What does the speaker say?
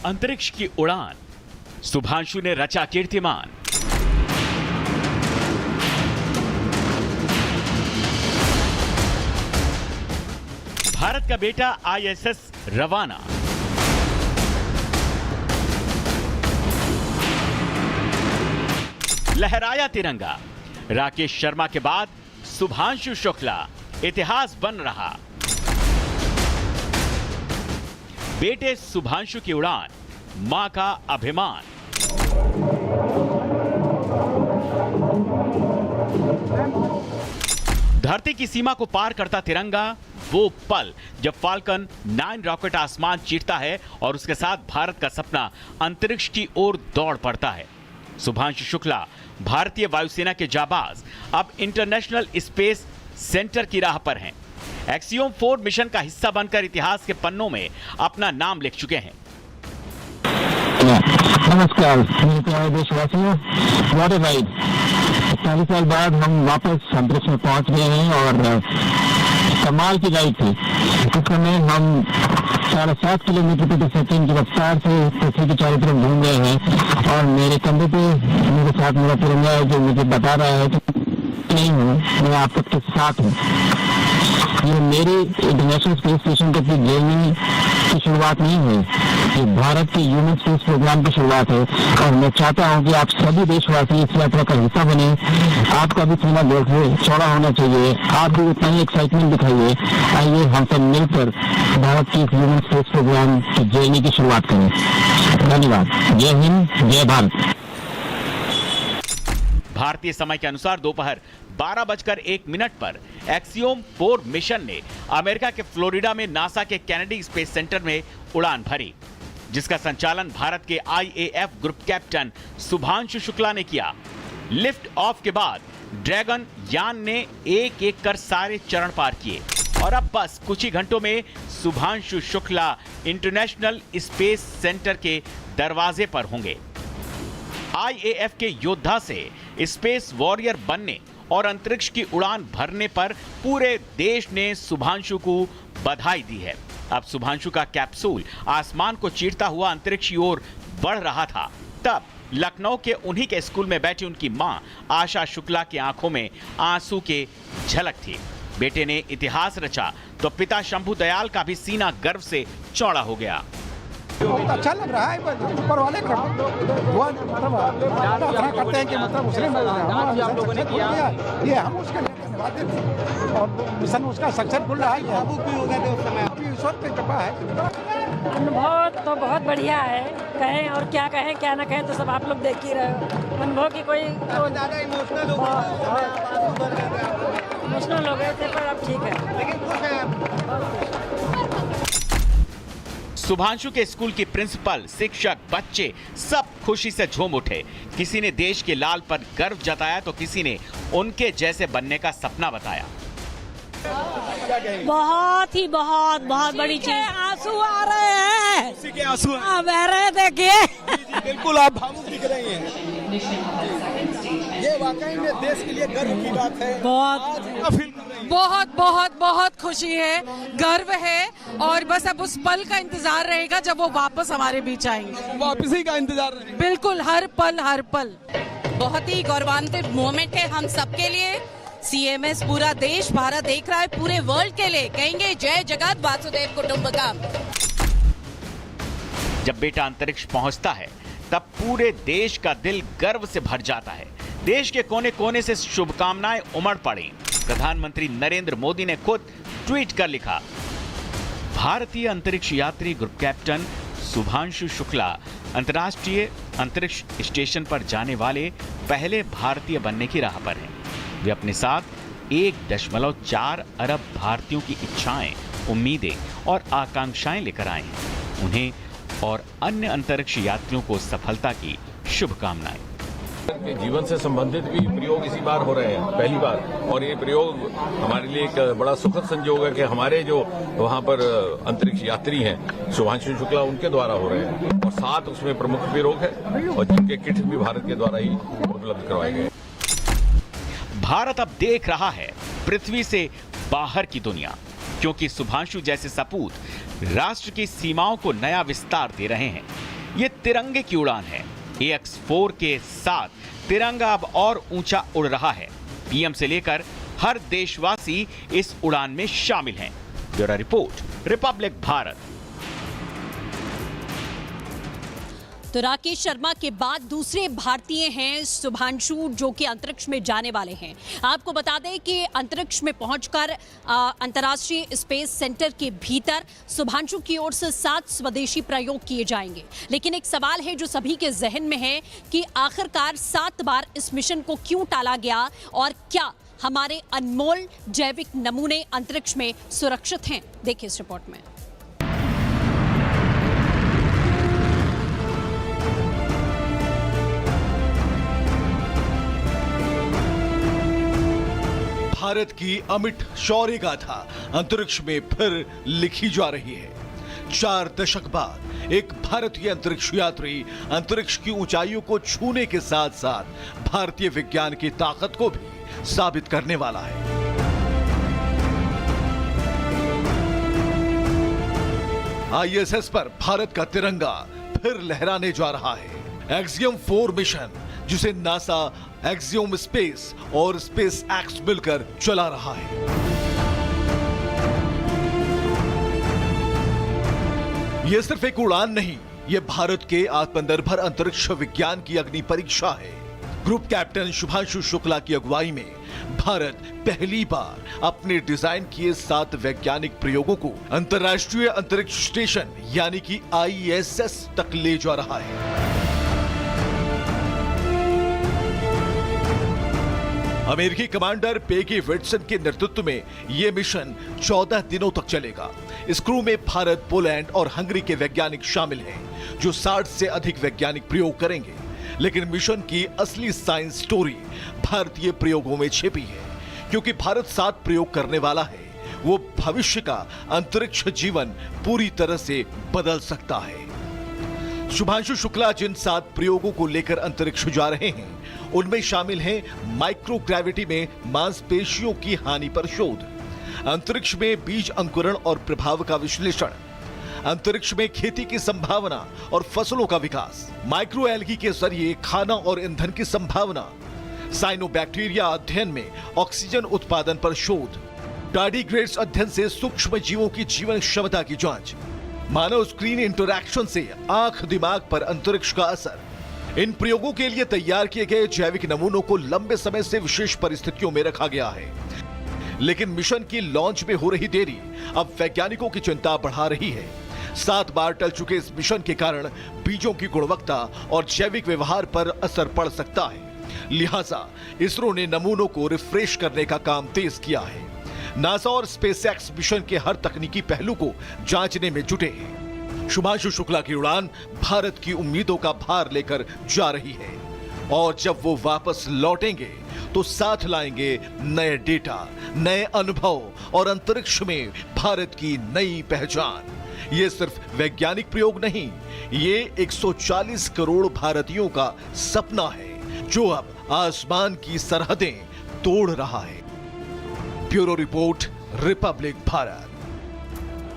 अंतरिक्ष की उड़ान, शुभांशु ने रचा कीर्तिमान। भारत का बेटा ISS रवाना। लहराया तिरंगा। राकेश शर्मा के बाद शुभांशु शुक्ला इतिहास बन रहा। बेटे शुभांशु की उड़ान, मां का अभिमान। धरती की सीमा को पार करता तिरंगा, वो पल जब फाल्कन 9 रॉकेट आसमान चीरता है और उसके साथ भारत का सपना अंतरिक्ष की ओर दौड़ पड़ता है। शुभांशु शुक्ला भारतीय वायुसेना के जाबाज अब इंटरनेशनल स्पेस सेंटर की राह पर हैं। एक्सियोम 4 मिशन का हिस्सा बनकर इतिहास के पन्नों में अपना नाम लिख चुके हैं। नमस्कार मेरे प्यारे देशवासियों, व्हाट अ राइड। 40 साल बाद हम वापस अंतरिक्ष में पहुंच गए हैं और कमाल की राइड थी। उस समय हम 7.5 किलोमीटर प्रति सेकंड की रफ्तार से पृथ्वी की चारों तरफ घूम रहे हैं और मेरे कंधे पे मेरे साथ मेरा तिरंगा है जो मुझे बता रहा है कि नहीं हूँ, मैं आप सबके साथ हूँ। ये मेरी इंटरनेशनल स्पेस स्टेशन की जर्नी की शुरुआत नहीं है, ये भारत के ह्यूमन स्पेस प्रोग्राम की शुरुआत है और मैं चाहता हूं कि आप सभी देशवासी इस यात्रा का हिस्सा बने। आपका भी सीना देखिए चौड़ा होना चाहिए, आप भी उतना ही एक्साइटमेंट दिखाइए। आइए हम सब मिलकर भारत के ह्यूमन स्पेस प्रोग्राम की जर्नी की शुरुआत करें। धन्यवाद। जय हिंद, जय भारत। भारतीय समय के अनुसार दोपहर 12:01 पर एक्सियोम 4 मिशन ने अमेरिका के फ्लोरिडा में नासा के केनेडी स्पेस सेंटर में उड़ान भरी, जिसका संचालन भारत के IAF group captain Shubhanshu Shukla ने किया। लिफ्ट ऑफ के बाद ड्रैगन यान ने एक कर सारे चरण पार किए और अब बस कुछ ही घंटों में Shubhanshu Shukla international space centre के दरवाजे पर होंगे। IAF के योद्धा से स्पेस वॉरियर बनने और अंतरिक्ष की उड़ान भरने पर पूरे देश ने शुभांशु को बधाई दी है। अब शुभांशु का कैप्सूल आसमान को चीरता हुआ अंतरिक्ष की ओर बढ़ रहा था, तब लखनऊ के उन्हीं के स्कूल में बैठी उनकी मां आशा शुक्ला की आंखों में आंसू के झलक थी। बेटे ने इतिहास रचा तो पिता शंभू दयाल का भी सीना गर्व से चौड़ा हो गया। बहुत अच्छा लग रहा है, ऊपर वाले मतलब करते हैं कि मतलब उसने ये हम उसके लिए धन्यवाद देते हैं और मिशन उसका सक्सेसफुल रहा है। अभी ईश्वर पे कृपा है। अनुभव तो बहुत बढ़िया है, कहें और क्या कहें क्या ना कहें तो सब आप लोग देख ही रहे हो। अनुभव की कोई ज़्यादा इमोशनल हो गए थे पर अब ठीक है, लेकिन खुश हैं। शुभांशु के स्कूल की प्रिंसिपल, शिक्षक, बच्चे सब खुशी से झूम उठे। किसी ने देश के लाल पर गर्व जताया तो किसी ने उनके जैसे बनने का सपना बताया। बहुत बड़ी चीज। आंसू आ रहे हैं, उसी के आंसू बह रहे, देखिए। बिल्कुल आप भावुक दिख रही हैं। ये वाकई में देश के लिए गर्व की बात है। बहुत खुशी है, गर्व है और बस अब उस पल का इंतजार रहेगा जब वो वापस हमारे बीच आएंगे। वापसी का इंतजार रहेगा। बिल्कुल, हर पल। बहुत ही गौरवान्वित मोमेंट है हम सबके लिए। CMS पूरा देश, भारत देख रहा है, पूरे वर्ल्ड के लिए कहेंगे जय जगत वासुदेव कुटुंबकम। जब बेटा अंतरिक्ष पहुंचता है तब पूरे देश का दिल गर्व से भर जाता है। देश के कोने कोने से शुभकामनाएं उमड़ पड़ी। प्रधानमंत्री नरेंद्र मोदी ने खुद ट्वीट कर लिखा, भारतीय अंतरिक्ष यात्री ग्रुप कैप्टन शुभांशु शुक्ला अंतर्राष्ट्रीय अंतरिक्ष स्टेशन पर जाने वाले पहले भारतीय बनने की राह पर हैं। वे अपने साथ 1.4 अरब भारतीयों की इच्छाएं, उम्मीदें और आकांक्षाएं लेकर आए हैं। उन्हें और अन्य अंतरिक्ष यात्रियों को सफलता की शुभकामनाएं। जीवन से संबंधित भी प्रयोग इसी बार हो रहे हैं, पहली बार, और ये प्रयोग हमारे लिए एक बड़ा सुखद संयोग है कि हमारे जो वहाँ पर अंतरिक्ष यात्री हैं शुभांशु शुक्ला, उनके द्वारा हो रहे हैं और साथ उसमें प्रमुख भी लोग हैं और जिनके किट भी भारत के द्वारा ही उपलब्ध करवाए गए। भारत अब देख रहा है पृथ्वी से बाहर की दुनिया, क्योंकि शुभांशु जैसे सपूत राष्ट्र की सीमाओं को नया विस्तार दे रहे हैं। ये तिरंगे की उड़ान है। AX4 के साथ तिरंगा अब और ऊंचा उड़ रहा है। पीएम से लेकर हर देशवासी इस उड़ान में शामिल हैं। Bureau report, Republic Bharat. तो राकेश शर्मा के बाद दूसरे भारतीय हैं शुभांशु, जो कि अंतरिक्ष में जाने वाले हैं। आपको बता दें कि अंतरिक्ष में पहुंचकर अंतर्राष्ट्रीय स्पेस सेंटर के भीतर शुभांशु की ओर से 7 स्वदेशी प्रयोग किए जाएंगे। लेकिन एक सवाल है जो सभी के जहन में है कि आखिरकार 7 बार इस मिशन को क्यों टाला गया और क्या हमारे अनमोल जैविक नमूने अंतरिक्ष में सुरक्षित हैं? देखिए इस रिपोर्ट में। भारत की अमिट शौर्य गाथा अंतरिक्ष में फिर लिखी जा रही है। 4 दशक बाद एक भारतीय अंतरिक्ष यात्री अंतरिक्ष की ऊंचाइयों को छूने के साथ साथ भारतीय विज्ञान की ताकत को भी साबित करने वाला है। ISS पर भारत का तिरंगा फिर लहराने जा रहा है। एक्सियम 4 मिशन, जिसे नासा, एक्सियम स्पेस और स्पेस एक्स मिलकर चला रहा है। यह सिर्फ एक उड़ान नहीं, यह भारत के आत्मनिर्भर अंतरिक्ष विज्ञान की अग्नि परीक्षा है। ग्रुप कैप्टन शुभांशु शुक्ला की अगुवाई में भारत पहली बार अपने डिजाइन किए 7 वैज्ञानिक प्रयोगों को अंतर्राष्ट्रीय अंतरिक्ष स्टेशन यानी कि ISS तक ले जा रहा है। अमेरिकी कमांडर पेगी विट्सन के नेतृत्व में यह मिशन 14 दिनों तक चलेगा। इस क्रू में भारत, पोलैंड और हंगरी के वैज्ञानिक शामिल हैं, जो 60 से अधिक वैज्ञानिक प्रयोग करेंगे। लेकिन मिशन की असली साइंस स्टोरी भारतीय प्रयोगों में छिपी है, क्योंकि भारत 7 प्रयोग करने वाला है। वो भविष्य का अंतरिक्ष जीवन पूरी तरह से बदल सकता है। शुभांशु शुक्ला जिन 7 प्रयोगों को लेकर अंतरिक्ष जा रहे हैं, उनमें शामिल हैं माइक्रोग्रेविटी में मांसपेशियों की हानि पर शोध, अंतरिक्ष में बीज अंकुरण और प्रभाव का विश्लेषण, अंतरिक्ष में खेती की संभावना और फसलों का विकास, माइक्रो एल्गी के जरिए खाना और ईंधन की संभावना, साइनोबैक्टीरिया अध्ययन में ऑक्सीजन उत्पादन पर शोध, टार्डिग्रेड्स अध्ययन से सूक्ष्म जीवों की जीवन क्षमता की जांच, मानव स्क्रीन इंटरैक्शन से आंख दिमाग पर अंतरिक्ष का असर। इन प्रयोगों के लिए तैयार किए गए जैविक नमूनों को लंबे समय से विशेष परिस्थितियों में रखा गया है। लेकिन मिशन की लॉन्च में हो रही देरी अब वैज्ञानिकों की चिंता बढ़ा रही है। 7 बार टल चुके इस मिशन के कारण बीजों की गुणवत्ता और जैविक व्यवहार पर असर पड़ सकता है। लिहाजा इसरो ने नमूनों को रिफ्रेश करने का काम तेज किया है। नासा और स्पेसएक्स मिशन के हर तकनीकी पहलू को जांचने में जुटे हैं। शुभांशु शुक्ला की उड़ान भारत की उम्मीदों का भार लेकर जा रही है, और जब वो वापस लौटेंगे तो साथ लाएंगे नए डेटा, नए अनुभव और अंतरिक्ष में भारत की नई पहचान। ये सिर्फ वैज्ञानिक प्रयोग नहीं, ये 140 करोड़ भारतीयों का सपना है, जो अब आसमान की सरहदें तोड़ रहा है। Bureau report, Republic Bharat.